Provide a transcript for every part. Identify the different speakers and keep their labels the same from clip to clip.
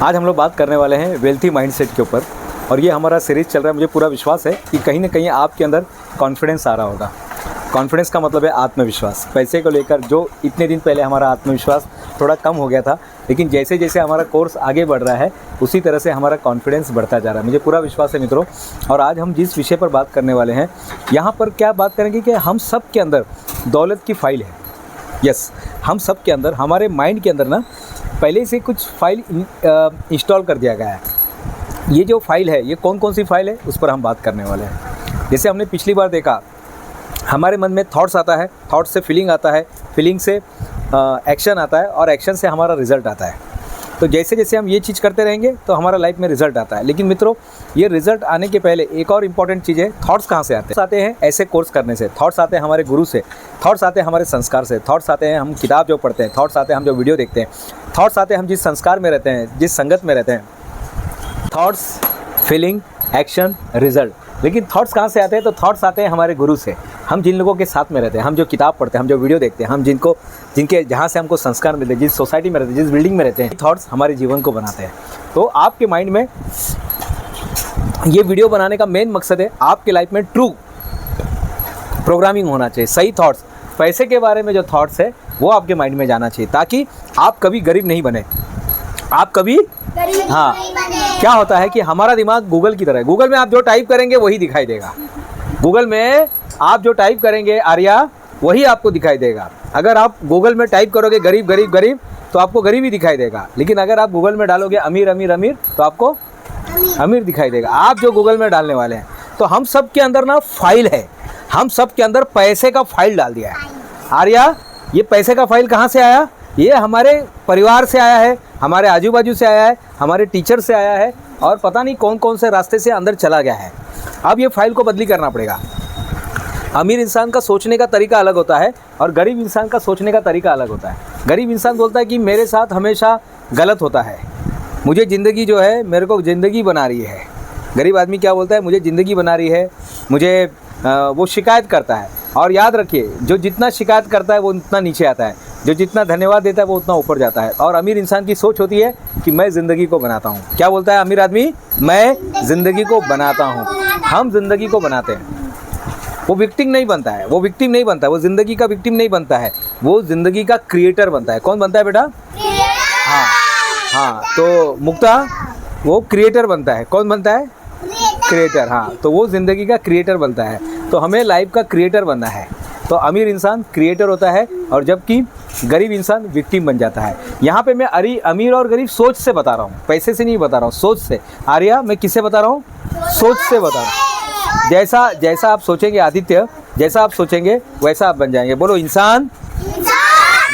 Speaker 1: आज हम लोग बात करने वाले हैं वेल्थी माइंडसेट के ऊपर और ये हमारा सीरीज़ चल रहा है। मुझे पूरा विश्वास है कि कहीं ना कहीं आपके अंदर कॉन्फिडेंस आ रहा होगा। कॉन्फिडेंस का मतलब है आत्मविश्वास। पैसे को लेकर जो इतने दिन पहले हमारा आत्मविश्वास थोड़ा कम हो गया था, लेकिन जैसे जैसे हमारा कोर्स आगे बढ़ रहा है उसी तरह से हमारा कॉन्फिडेंस बढ़ता जा रहा है। मुझे पूरा विश्वास है मित्रों। और आज हम जिस विषय पर बात करने वाले हैं, यहाँ पर क्या बात करेंगे कि हम सब के अंदर दौलत की फाइल है। यस, हम सब के अंदर, हमारे माइंड के अंदर ना पहले से कुछ फाइल इंस्टॉल कर दिया गया है। ये जो फाइल है, ये कौन कौन सी फाइल है, उस पर हम बात करने वाले हैं। जैसे हमने पिछली बार देखा, हमारे मन में थॉट्स आता है, थॉट्स से फीलिंग आता है, फीलिंग से एक्शन आता है और एक्शन से हमारा रिज़ल्ट आता है। तो जैसे जैसे हम ये चीज़ करते रहेंगे तो हमारा लाइफ में रिज़ल्ट आता है। लेकिन मित्रों, ये रिज़ल्ट आने के पहले एक और इम्पॉर्टेंट चीज़ है, थॉट्स कहाँ से आते हैं। आते हैं ऐसे कोर्स करने से, थॉट्स आते हैं हमारे गुरु से, थॉट्स आते हैं हमारे संस्कार से, थॉट्स आते हैं हम किताब जो पढ़ते हैं, थॉट्स आते हैं हम जो वीडियो देखते हैं, थॉट्स आते हैं हम जिस संस्कार में रहते हैं, जिस संगत में रहते हैं। Thoughts, feeling, action, result. लेकिन थॉट्स कहाँ से आते हैं? तो थॉट्स आते हैं हमारे गुरु से। हम जिन लोगों के साथ में रहते हैं, हम जो किताब पढ़ते हैं, हम जो वीडियो देखते हैं, हम जिनके जहाँ से हमको संस्कार मिलते हैं, जिस सोसाइटी में रहते हैं, जिस बिल्डिंग में रहते हैं, थॉट्स हमारे जीवन को बनाते हैं। तो आपके माइंड में ये वीडियो बनाने का मेन मकसद है, आपके लाइफ में ट्रू प्रोग्रामिंग होना चाहिए, सही थॉट्स। पैसे के बारे में जो थॉट्स है वो आपके माइंड में जाना चाहिए, ताकि आप कभी गरीब नहीं बने। आप कभी हाँ, क्या होता है कि हमारा दिमाग गूगल की तरह है। गूगल में आप जो टाइप करेंगे वही दिखाई देगा। गूगल में आप जो टाइप करेंगे आर्या, वही आपको दिखाई देगा। अगर आप गूगल में टाइप करोगे गरीब गरीब गरीब, तो आपको गरीब ही दिखाई देगा। लेकिन अगर आप गूगल में डालोगे अमीर अमीर अमीर, तो आपको अमीर दिखाई देगा। आप जो गूगल में डालने वाले हैं, तो हम सब के अंदर ना फाइल है। हम सब के अंदर पैसे का फाइल डाल दिया है। आर्या, ये पैसे का फाइल कहाँ से आया? ये हमारे परिवार से आया है, हमारे आजू बाजू से आया है, हमारे टीचर से आया है, और पता नहीं कौन कौन से रास्ते से अंदर चला गया है। अब ये फाइल को बदली करना पड़ेगा। अमीर इंसान का सोचने का तरीका अलग होता है और गरीब इंसान का सोचने का तरीका अलग होता है। गरीब इंसान बोलता है कि मेरे साथ हमेशा गलत होता है, मुझे ज़िंदगी जो है, मेरे को ज़िंदगी बना रही है। गरीब आदमी क्या बोलता है? मुझे ज़िंदगी बना रही है, मुझे वो शिकायत करता है। और याद रखिए, जो जितना शिकायत करता है वो उतना नीचे आता है, जो जितना धन्यवाद देता है वो उतना ऊपर जाता है। और अमीर इंसान की सोच होती है कि मैं ज़िंदगी को बनाता हूँ। क्या बोलता है अमीर आदमी? मैं ज़िंदगी को बनाता हूँ। हम ज़िंदगी को बनाते हैं। वो विक्टिम नहीं बनता है, वो विक्टिम नहीं बनता है, वो ज़िंदगी का विक्टिम नहीं बनता है, वो ज़िंदगी का क्रिएटर बनता है। कौन बनता है बेटा? हाँ, तो मुक्ता वो क्रिएटर बनता है। कौन बनता है? क्रिएटर। हाँ, तो वो ज़िंदगी का क्रिएटर बनता है। तो हमें लाइफ का क्रिएटर बनना है। तो अमीर इंसान क्रिएटर होता है और जबकि गरीब इंसान विक्टिम बन जाता है। यहाँ पे मैं अमीर और गरीब सोच से बता रहा हूँ, पैसे से नहीं बता रहा हूँ, सोच से। आर्या, मैं किससे बता रहा हूँ? सोच से बता रहा हूँ। जैसा आप सोचेंगे आदित्य, जैसा आप सोचेंगे वैसा आप बन जाएंगे। बोलो, इंसान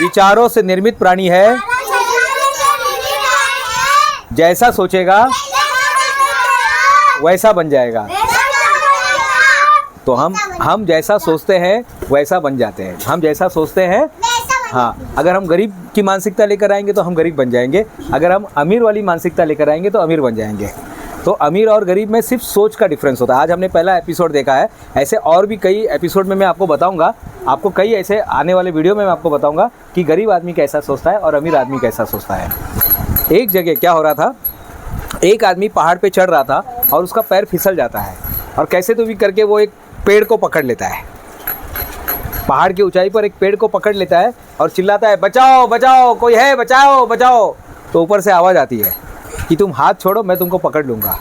Speaker 1: विचारों से निर्मित प्राणी है, जैसा सोचेगा वैसा बन जाएगा। तो हम जैसा सोचते हैं वैसा बन जाते हैं। हम जैसा सोचते हैं, हाँ, अगर हम गरीब की मानसिकता लेकर आएंगे तो हम गरीब बन जाएंगे। अगर हम अमीर वाली मानसिकता लेकर आएंगे तो अमीर बन जाएंगे। तो अमीर और गरीब में सिर्फ सोच का डिफरेंस होता है। आज हमने पहला एपिसोड देखा है। ऐसे और भी कई एपिसोड में मैं आपको बताऊंगा। आपको कई ऐसे आने वाले वीडियो में मैं आपको बताऊंगा कि गरीब आदमी कैसा सोचता है और अमीर आदमी कैसा सोचता है। एक जगह क्या हो रहा था, एक आदमी पहाड़ पे चढ़ रहा था और उसका पैर फिसल जाता है और कैसे तो भी करके वो एक पेड़ को पकड़ लेता है। पहाड़ की ऊंचाई पर एक पेड़ को पकड़ लेता है और चिल्लाता है, बचाओ बचाओ, कोई है, बचाओ बचाओ। तो ऊपर से आवाज़ आती है कि तुम हाथ छोड़ो, मैं तुमको पकड़ लूँगा।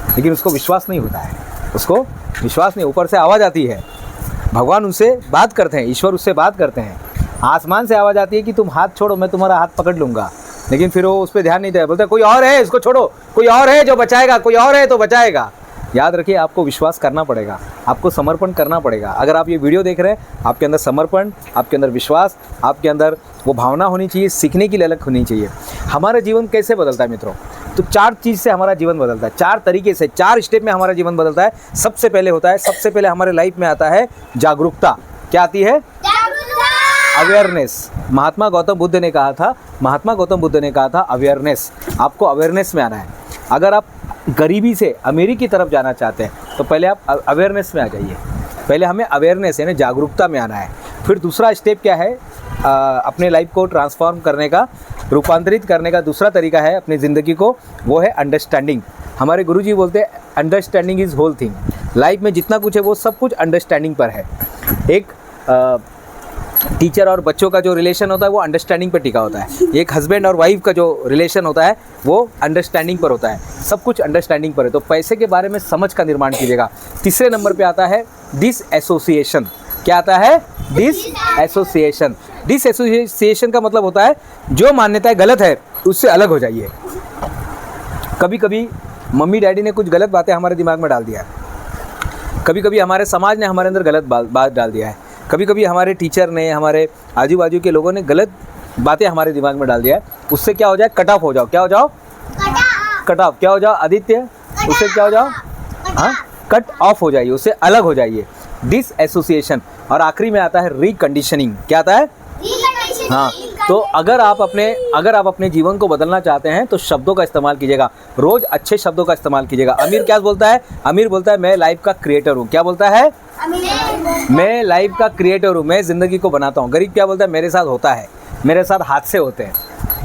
Speaker 1: लेकिन उसको विश्वास नहीं होता है, उसको विश्वास नहीं। ऊपर से आवाज़ आती है, भगवान उनसे बात करते हैं, ईश्वर उससे बात करते हैं। आसमान से आवाज़ आती है कि तुम हाथ छोड़ो, मैं तुम्हारा हाथ पकड़ लूँगा। लेकिन फिर वो उस पर ध्यान नहीं देता, बोलता है कोई और है, इसको छोड़ो, कोई और है जो बचाएगा, कोई और है तो बचाएगा। याद रखिए, आपको विश्वास करना पड़ेगा, आपको समर्पण करना पड़ेगा। अगर आप ये वीडियो देख रहे हैं, आपके अंदर समर्पण, आपके अंदर विश्वास, आपके अंदर वो भावना होनी चाहिए, सीखने की ललक होनी चाहिए। हमारा जीवन कैसे बदलता है मित्रों? तो 4 चीज़ से हमारा जीवन बदलता है, 4 तरीके से, 4 स्टेप में हमारा जीवन बदलता है। सबसे पहले होता है, सबसे पहले हमारे लाइफ में आता है जागरूकता। क्या आती है? अवेयरनेस। महात्मा गौतम बुद्ध ने कहा था अवेयरनेस। आपको अवेयरनेस में आना है। अगर आप गरीबी से अमीरी की तरफ जाना चाहते हैं तो पहले आप अवेयरनेस में आ जाइए। पहले हमें अवेयरनेस यानी जागरूकता में आना है। फिर दूसरा स्टेप क्या है अपने लाइफ को ट्रांसफॉर्म करने का? रूपांतरित करने का दूसरा तरीका है अपनी ज़िंदगी को, वो है अंडरस्टैंडिंग। हमारे गुरुजी बोलते हैं understanding is whole thing. Life में जितना कुछ है वो सब कुछ अंडरस्टैंडिंग पर है। एक टीचर और बच्चों का जो रिलेशन होता है वो अंडरस्टैंडिंग पर टिका होता है। एक हस्बैंड और वाइफ का जो रिलेशन होता है वो अंडरस्टैंडिंग पर होता है। सब कुछ अंडरस्टैंडिंग पर है। तो पैसे के बारे में समझ का निर्माण कीजिएगा। तीसरे नंबर पे आता है डिसएसोसिएशन। क्या आता है? डिसएसोसिएशन। डिसएसोसिएशन का मतलब होता है जो मान्यताएं गलत है उससे अलग हो जाइए। कभी कभी मम्मी डैडी ने कुछ गलत बातें हमारे दिमाग में डाल दिया है। कभी कभी हमारे समाज ने हमारे अंदर गलत बात डाल दिया है। कभी कभी हमारे टीचर ने, हमारे आजू बाजू के लोगों ने गलत बातें हमारे दिमाग में डाल दिया है। उससे क्या हो जाए? कट ऑफ हो जाओ। क्या हो जाओ? Cut off. क्या हो जाओ आदित्य? उससे क्या हो जाओ? हाँ, कट ऑफ हो जाइए, उससे अलग हो जाइए। डिसएसोसिएशन। और आखिरी में आता है रिकंडीशनिंग। क्या आता है? हाँ, तो अगर आप अपने जीवन को बदलना चाहते हैं तो शब्दों का इस्तेमाल कीजिएगा। रोज अच्छे शब्दों का इस्तेमाल कीजिएगा। अमीर क्या बोलता है? अमीर बोलता है मैं लाइफ का क्रिएटर हूँ। क्या बोलता है? मैं लाइफ का क्रिएटर हूँ, मैं ज़िंदगी को बनाता हूँ। गरीब क्या बोलता है? मेरे साथ होता है, मेरे साथ हादसे होते हैं।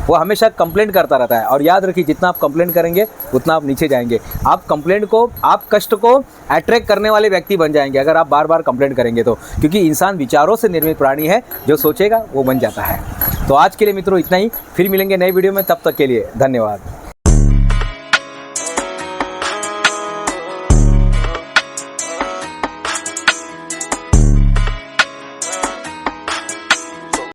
Speaker 1: वो हमेशा कंप्लेंट करता रहता है। और याद रखिए, जितना आप कंप्लेंट करेंगे उतना आप नीचे जाएंगे। आप कंप्लेंट को, आप कष्ट को अट्रैक्ट करने वाले व्यक्ति बन जाएंगे अगर आप बार बार कंप्लेंट करेंगे तो। क्योंकि इंसान विचारों से निर्मित प्राणी है, जो सोचेगा वो बन जाता है। तो आज के लिए मित्रों इतना ही। फिर मिलेंगे नए वीडियो में, तब तक के लिए धन्यवाद।